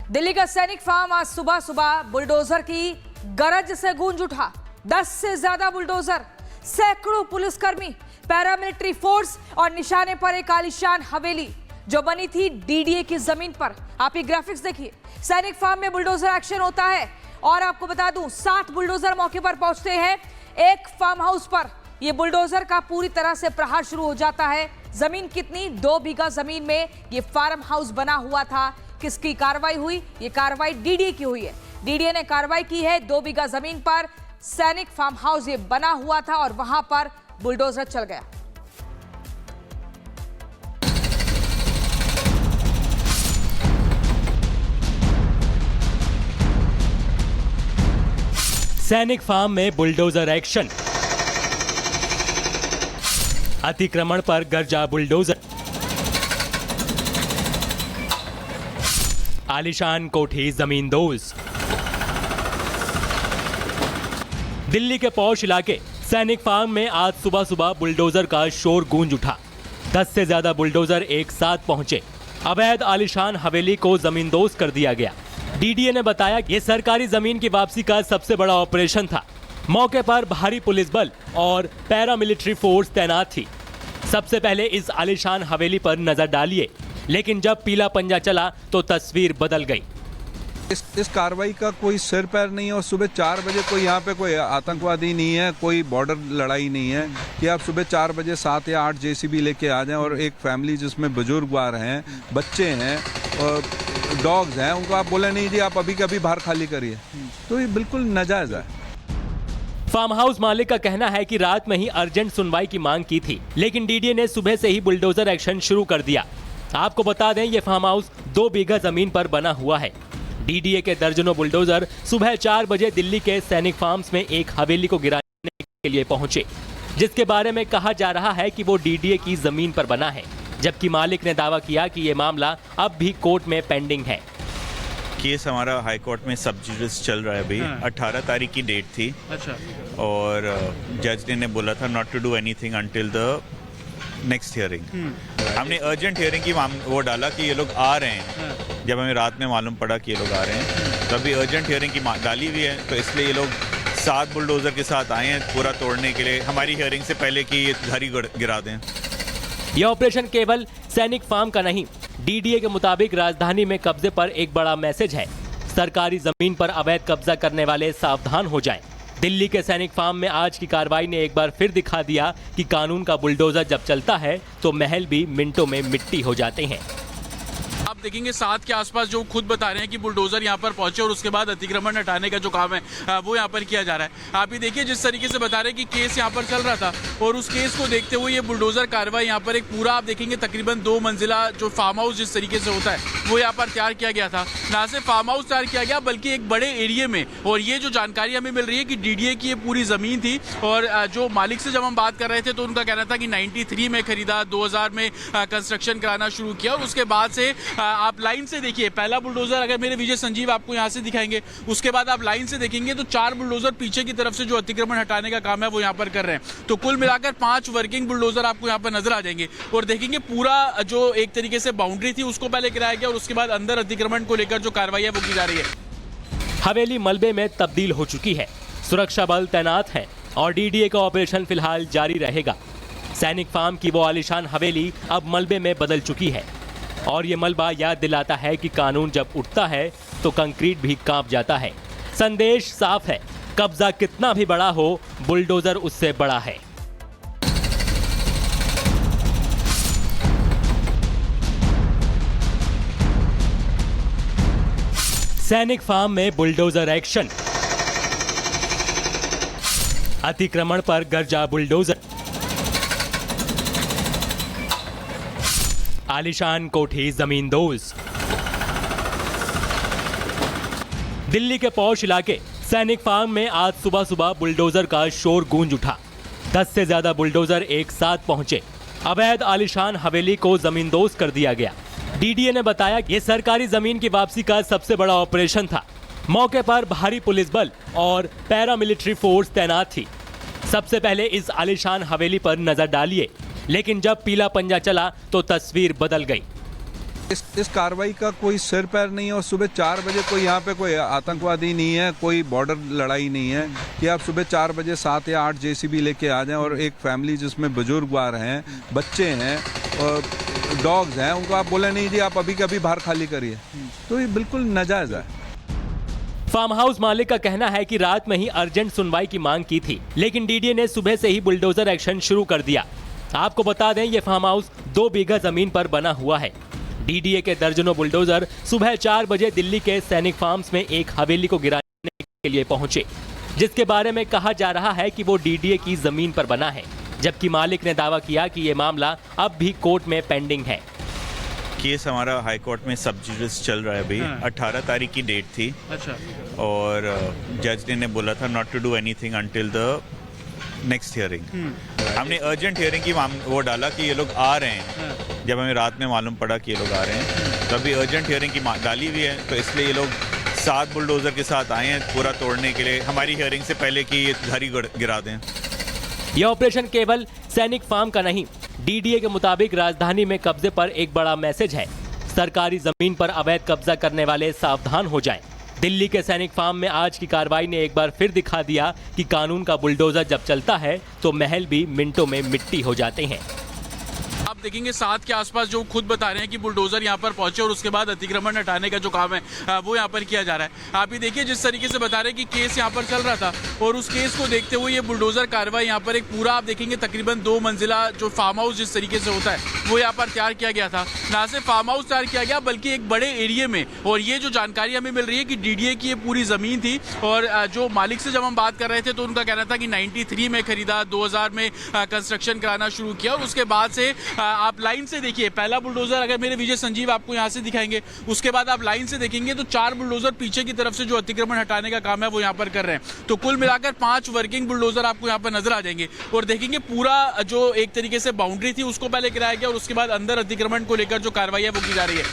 दिल्ली का सैनिक फार्म आज सुबह सुबह बुलडोजर की गरज से गूंज उठा। 10 से ज्यादा बुलडोजर, सैकड़ों पुलिसकर्मी, पैरामिलिट्री फोर्स और निशाने पर एक आलीशान हवेली जो बनी थी डीडीए की जमीन पर। आप ये ग्राफिक्स देखिए। सैनिक फार्म में बुलडोजर एक्शन होता है और आपको बता दूं 7 बुलडोजर मौके पर पहुंचते हैं। एक फार्म हाउस पर ये बुलडोजर का पूरी तरह से प्रहार शुरू हो जाता है। जमीन कितनी? 2 बीघा जमीन में ये फार्म हाउस बना हुआ था। किसकी कार्रवाई हुई? ये कार्रवाई डीडीए की हुई है। डीडीए ने कार्रवाई की है। 2 बीघा जमीन पर सैनिक फार्म हाउस ये बना हुआ था और वहां पर बुलडोजर चल गया। सैनिक फार्म में बुलडोजर एक्शन, अतिक्रमण पर गरजा बुलडोजर, आलीशान कोठी जमींदोज। दिल्ली के पौष इलाके सैनिक फार्म में आज सुबह सुबह बुलडोजर का शोर गूंज उठा। 10 से ज्यादा बुलडोजर एक साथ पहुंचे। अवैध आलीशान हवेली को जमींदोज कर दिया गया। डीडीए ने बताया ये सरकारी जमीन की वापसी का सबसे बड़ा ऑपरेशन था। मौके पर भारी पुलिस बल और पैरामिलिट्री फोर्स तैनात थी। सबसे पहले इस आलीशान हवेली पर नजर डालिए, लेकिन जब पीला पंजा चला तो तस्वीर बदल गई। इस कार्रवाई का कोई सिर पैर नहीं है और सुबह 4 बजे कोई यहाँ पे कोई आतंकवादी नहीं है, कोई बॉर्डर लड़ाई नहीं है कि आप सुबह 4 बजे 7 या 8 जेसीबी लेके आ जाएं और एक फैमिली जिसमें बुजुर्ग आ रहे हैं, बच्चे हैं और डॉग्स हैं, उनको आप बोले नहीं जी आप अभी के अभी बाहर खाली करिए, तो ये बिल्कुल नाजायज है। फार्म हाउस मालिक का कहना है कि रात में ही अर्जेंट सुनवाई की मांग की थी, लेकिन डीडीए ने सुबह से ही बुलडोजर एक्शन शुरू कर दिया। आपको बता दें ये फार्म हाउस 2 बीघा जमीन पर बना हुआ है। डीडीए के दर्जनों बुलडोजर सुबह 4 बजे दिल्ली के सैनिक फार्म्स में एक हवेली को गिराने के लिए पहुंचे, जिसके बारे में कहा जा रहा है कि वो डीडीए की जमीन पर बना है, जबकि मालिक ने दावा किया कि ये मामला अब भी कोर्ट में पेंडिंग है। केस हमारा हाई कोर्ट में सब जुडिस चल रहा है अभी। 18 तारीख की डेट थी। अच्छा। और जज ने बोला था not to do anything until the next hearing. हमने अर्जेंट हियरिंग की वो डाला कि ये लोग आ रहे हैं। जब हमें रात में मालूम पड़ा कि ये लोग आ रहे हैं तो अभी अर्जेंट हियरिंग की डाली हुई है, तो इसलिए ये लोग 7 बुलडोजर के साथ आए हैं पूरा तोड़ने के लिए, हमारी हियरिंग से पहले कि ये घर ही गिरा दें। यह ऑपरेशन केवल सैनिक फार्म का नहीं, डीडीए के मुताबिक राजधानी में कब्जे पर एक बड़ा मैसेज है। सरकारी जमीन पर अवैध कब्जा करने वाले सावधान हो जाएं। दिल्ली के सैनिक फार्म में आज की कार्रवाई ने एक बार फिर दिखा दिया कि कानून का बुलडोजर जब चलता है तो महल भी मिनटों में मिट्टी हो जाते हैं। आप देखेंगे 7 के आसपास जो खुद बता रहे हैं कि बुलडोजर यहां पर पहुंचे और उसके बाद अतिक्रमण हटाने का जो काम है वो यहां पर किया जा रहा है। आप ये देखिए जिस तरीके से बता रहे हैं कि केस यहां पर चल रहा था और उस केस को देखते हुए ये बुलडोजर कार्रवाई यहां पर एक पूरा आप देखेंगे तकरीबन 2 मंजिला जो फार्म हाउस जिस तरीके से होता है वो यहाँ पर तैयार किया गया था। ना सिर्फ फार्म हाउस तैयार किया गया बल्कि एक बड़े एरिया में, और ये जो जानकारी हमें मिल रही है कि डीडीए की ये पूरी जमीन थी और जो मालिक से जब हम बात कर रहे थे तो उनका कहना था कि 93 में खरीदा, 2000 में कंस्ट्रक्शन कराना शुरू किया और उसके बाद से आप लाइन से देखिए पहला बुलडोजर अगर मेरे विजय संजीव आपको यहाँ से दिखाएंगे, उसके बाद आप लाइन से देखेंगे तो 4 बुलडोजर पीछे की तरफ से जो अतिक्रमण हटाने का काम है वो यहाँ पर कर रहे हैं। तो कुल मिलाकर 5 वर्किंग बुलडोजर आपको यहाँ पर नजर आ जाएंगे और देखेंगे पूरा जो एक तरीके से बाउंड्री थी उसको पहले गिराया गया और उसके बाद अंदर अतिक्रमण को लेकर जो कार्रवाई है वो की जा रही है। हवेली मलबे में तब्दील हो चुकी है, सुरक्षा बल तैनात है और डीडीए का ऑपरेशन फिलहाल जारी रहेगा। सैनिक फार्म की वो आलीशान हवेली अब मलबे में बदल चुकी है और ये मलबा याद दिलाता है कि कानून जब उठता है तो कंक्रीट भी कांप जाता है। संदेश साफ है, कब्जा कितना भी बड़ा हो, बुलडोजर उससे बड़ा है। सैनिक फार्म में बुलडोजर एक्शन, अतिक्रमण पर गरजा बुलडोजर, आलीशान कोठी जमींदोज। दिल्ली के पौष इलाके सैनिक फार्म में आज सुबह सुबह बुलडोजर का शोर गूंज उठा। 10 से ज्यादा बुलडोजर एक साथ पहुंचे। अवैध आलीशान हवेली को जमींदोज कर दिया गया। डीडीए ने बताया ये सरकारी जमीन की वापसी का सबसे बड़ा ऑपरेशन था। मौके पर भारी पुलिस बल और पैरामिलिट्री फोर्स तैनात थी। सबसे पहले इस आलीशान हवेली पर नजर डालिए, लेकिन जब पीला पंजा चला तो तस्वीर बदल गई। इस कार्रवाई का कोई सिर पैर नहीं है और सुबह 4 बजे कोई यहाँ पे कोई आतंकवादी नहीं है, कोई बॉर्डर लड़ाई नहीं है कि आप सुबह 4 बजे 7 या 8 जेसीबी लेके आ जाएं और एक फैमिली जिसमें बुजुर्ग आ रहे हैं, बच्चे हैं और डॉग्स हैं, उनको आप बोले नहीं जी आप अभी के अभी बाहर खाली करिए, तो ये बिल्कुल नाजायज़ है। फार्म हाउस मालिक का कहना है कि रात में ही अर्जेंट सुनवाई की मांग की थी, लेकिन डीडीए ने सुबह से ही बुलडोजर एक्शन शुरू कर दिया। आपको बता दें ये फार्म हाउस 2 बीघा जमीन पर बना हुआ है। डीडीए के दर्जनों बुलडोजर सुबह 4 बजे दिल्ली के सैनिक फार्म्स में एक हवेली को गिराने के लिए पहुंचे, जिसके बारे में कहा जा रहा है कि वो डीडीए की जमीन पर बना है, जबकि मालिक ने दावा किया कि ये मामला अब भी कोर्ट में पेंडिंग है। केस हमारा हाई कोर्ट में सब जुडिस चल रहा है अभी। 18 तारीख की डेट थी। अच्छा। और जज ने बोला था not to do anything until the next hearing. हमने अर्जेंट हियरिंग की वो डाला कि ये लोग आ रहे हैं। जब हमें रात में मालूम पड़ा कि ये लोग आ रहे हैं तो अभी अर्जेंट हियरिंग की डाली हुई है, तो इसलिए ये लोग 7 बुलडोजर के साथ आए हैं पूरा तोड़ने के लिए, हमारी हियरिंग से पहले कि ये घर ही गिरा दें। यह ऑपरेशन केवल सैनिक फार्म का नहीं, डीडीए के मुताबिक राजधानी में कब्जे पर एक बड़ा मैसेज है। सरकारी जमीन पर अवैध कब्जा करने वाले सावधान हो जाएं। दिल्ली के सैनिक फार्म में आज की कार्रवाई ने एक बार फिर दिखा दिया कि कानून का बुलडोजर जब चलता है तो महल भी मिनटों में मिट्टी हो जाते हैं। आप देखेंगे 7 के आसपास जो खुद बता रहे हैं कि बुलडोजर यहां पर पहुंचे और उसके बाद अतिक्रमण हटाने का जो काम है वो यहां पर किया जा रहा है। आप ये देखिए जिस तरीके से बता रहे हैं कि केस यहां पर चल रहा था और उस केस को देखते हुए ये बुलडोजर कार्रवाई यहां पर एक पूरा आप देखेंगे तकरीबन 2 मंजिला जो फार्म हाउस जिस तरीके से होता है वो यहाँ पर तैयार किया गया था। ना सिर्फ फार्म हाउस तैयार किया गया बल्कि एक बड़े एरिया में, और ये जो जानकारी हमें मिल रही है कि डीडीए की ये पूरी जमीन थी और जो मालिक से जब हम बात कर रहे थे तो उनका कहना था कि 93 में खरीदा, 2000 में कंस्ट्रक्शन कराना शुरू किया और उसके बाद से आप लाइन से देखिए पहला बुलडोजर अगर मेरे विजय संजीव आपको यहाँ से दिखाएंगे, उसके बाद आप लाइन से देखेंगे तो 4 बुलडोजर पीछे की तरफ से जो अतिक्रमण हटाने का काम है वो यहाँ पर कर रहे हैं। तो कुल मिलाकर 5 वर्किंग बुलडोजर आपको यहाँ पर नजर आ जाएंगे और देखेंगे पूरा जो एक तरीके से बाउंड्री थी उसको पहले गिराया गया और उसके बाद अंदर अतिक्रमण को लेकर जो कार्रवाई है वो की जा रही है।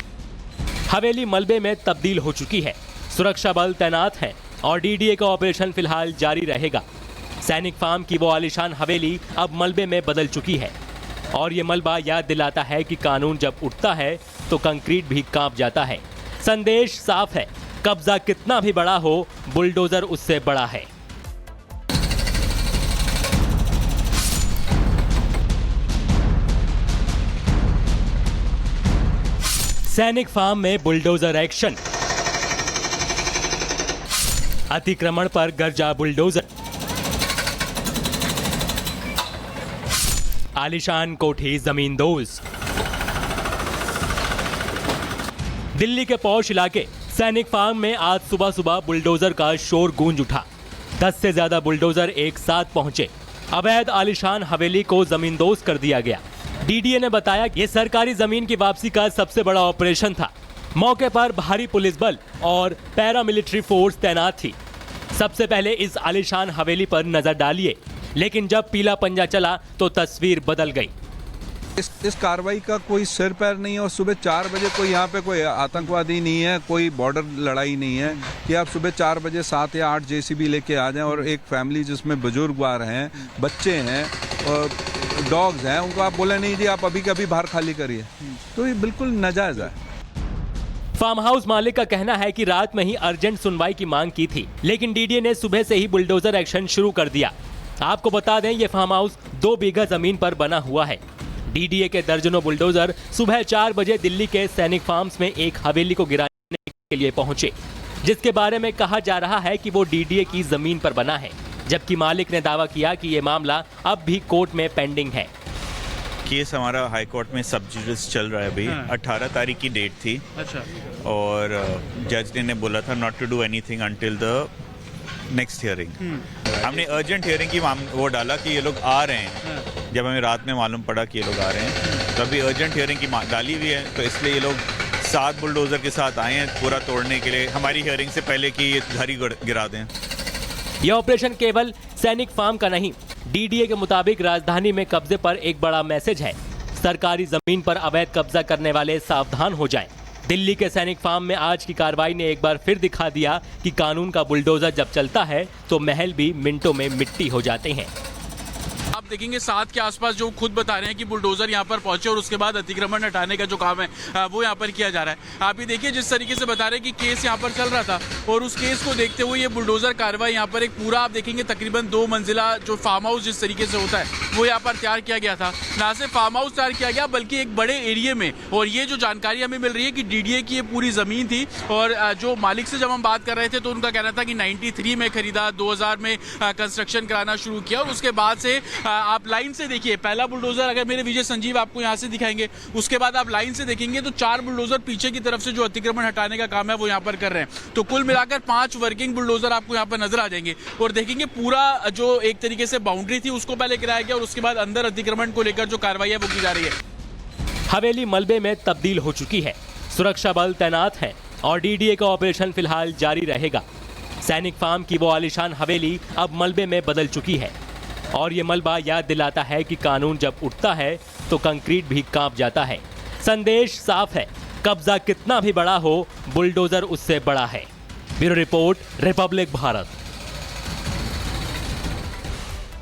हवेली मलबे में तब्दील हो चुकी है, सुरक्षा बल तैनात है और डीडीए का ऑपरेशन फिलहाल जारी रहेगा। सैनिक फार्म की वो आलीशान हवेली अब मलबे में बदल चुकी है और ये मलबा याद दिलाता है कि कानून जब उठता है तो कंक्रीट भी कांप जाता है। संदेश साफ है, कब्जा कितना भी बड़ा हो, बुलडोजर उससे बड़ा है। सैनिक फार्म में बुलडोजर एक्शन, अतिक्रमण पर गरजा बुलडोजर, आलीशान कोठी जमींदोज। दिल्ली के पौष इलाके सैनिक फार्म में आज सुबह सुबह बुलडोजर का शोर गूंज उठा। 10 से ज्यादा बुलडोजर एक साथ पहुंचे। अवैध आलीशान हवेली को जमींदोज कर दिया गया। डीडीए ने बताया कि ये सरकारी जमीन की वापसी का सबसे बड़ा ऑपरेशन था। मौके पर भारी पुलिस बल और पैरामिलिट्री फोर्स तैनात थी। सबसे पहले इस आलीशान हवेली पर नजर डालिए, लेकिन जब पीला पंजा चला तो तस्वीर बदल गई। इस कार्रवाई का कोई सिर पैर नहीं है और सुबह 4 बजे कोई यहाँ पे कोई आतंकवादी नहीं है, कोई बॉर्डर लड़ाई नहीं है कि आप सुबह 4 बजे 7 या 8 जेसीबी लेके आ जाएं और एक फैमिली जिसमें बुजुर्ग आ रहे हैं, बच्चे हैं और डॉग्स हैं, उनको आप बोले नहीं जी आप अभी के अभी बाहर खाली करिए, तो ये बिल्कुल नाजायज़ है। फार्म हाउस मालिक का कहना है कि रात में ही अर्जेंट सुनवाई की मांग की थी, लेकिन डीडीए ने सुबह से ही बुलडोजर एक्शन शुरू कर दिया। आपको बता दें ये फार्म हाउस 2 बीघा जमीन पर बना हुआ है। डीडीए के दर्जनों बुलडोजर सुबह 4 बजे दिल्ली के सैनिक फार्म्स में एक हवेली को गिराने के लिए पहुंचे, जिसके बारे में कहा जा रहा है कि वो डीडीए की जमीन पर बना है, जबकि मालिक ने दावा किया कि ये मामला अब भी कोर्ट में पेंडिंग है। केस हमारा हाई कोर्ट में सब जुडिस चल रहा है अभी। 18 तारीख की डेट थी। अच्छा। और जज ने बोला था not to do anything until the next hearing. हमने अर्जेंट हियरिंग की वो डाला कि ये लोग आ रहे हैं। जब हमें रात में मालूम पड़ा कि ये लोग आ रहे हैं तो अभी अर्जेंट हियरिंग की डाली हुई है, तो इसलिए ये लोग 7 बुलडोजर के साथ आए हैं पूरा तोड़ने के लिए, हमारी हियरिंग से पहले कि ये घर ही गिरा दें। यह ऑपरेशन केवल सैनिक फार्म का नहीं, डीडीए के मुताबिक राजधानी में कब्जे पर एक बड़ा मैसेज है। सरकारी जमीन पर अवैध कब्जा करने वाले सावधान हो जाएं। दिल्ली के सैनिक फार्म में आज की कार्रवाई ने एक बार फिर दिखा दिया कि कानून का बुलडोजर जब चलता है तो महल भी मिनटों में मिट्टी हो जाते हैं। आप देखेंगे 7 के आसपास जो खुद बता रहे हैं कि बुलडोजर यहाँ पर पहुंचे और उसके बाद अतिक्रमण हटाने का जो काम है वो यहाँ पर किया जा रहा है। आप ये देखिए जिस तरीके से बता रहे हैं कि केस यहाँ पर चल रहा था और उस केस को देखते हुए ये बुलडोजर कार्रवाई यहाँ पर एक पूरा आप देखेंगे तकरीबन 2 मंजिला जो फार्म हाउस जिस तरीके से होता है वो यहाँ पर तैयार किया गया था। ना सिर्फ फार्म हाउस तैयार किया गया बल्कि एक बड़े एरिया में, और ये जो जानकारी हमें मिल रही है कि डीडीए की ये पूरी जमीन थी और जो मालिक से जब हम बात कर रहे थे तो उनका कहना था कि 93 में खरीदा, 2000 में कंस्ट्रक्शन कराना शुरू किया और उसके बाद से आप लाइन से देखिए पहला बुलडोजर अगर मेरे विजय संजीव आपको यहाँ से दिखाएंगे, उसके बाद आप लाइन से देखेंगे तो 4 बुलडोजर पीछे की तरफ से जो अतिक्रमण हटाने का काम है वो यहाँ पर कर रहे हैं। तो कुल मिलाकर 5 वर्किंग बुलडोजर आपको यहाँ पर नजर आ जाएंगे और देखेंगे पूरा जो एक तरीके से बाउंड्री थी उसको पहले गिराया गया और उसके बाद अंदर अतिक्रमण को लेकर जो कार्रवाई है वो की जा रही है। हवेली मलबे में तब्दील हो चुकी है, सुरक्षा बल तैनात है और डीडीए का ऑपरेशन फिलहाल जारी रहेगा। सैनिक फार्म की वो आलीशान हवेली अब मलबे में बदल चुकी है और ये मलबा याद दिलाता है कि कानून जब उठता है तो कंक्रीट भी कांप जाता है। संदेश साफ है, कब्जा कितना भी बड़ा हो बुलडोजर उससे बड़ा है। Bureau report, Republic Bharat.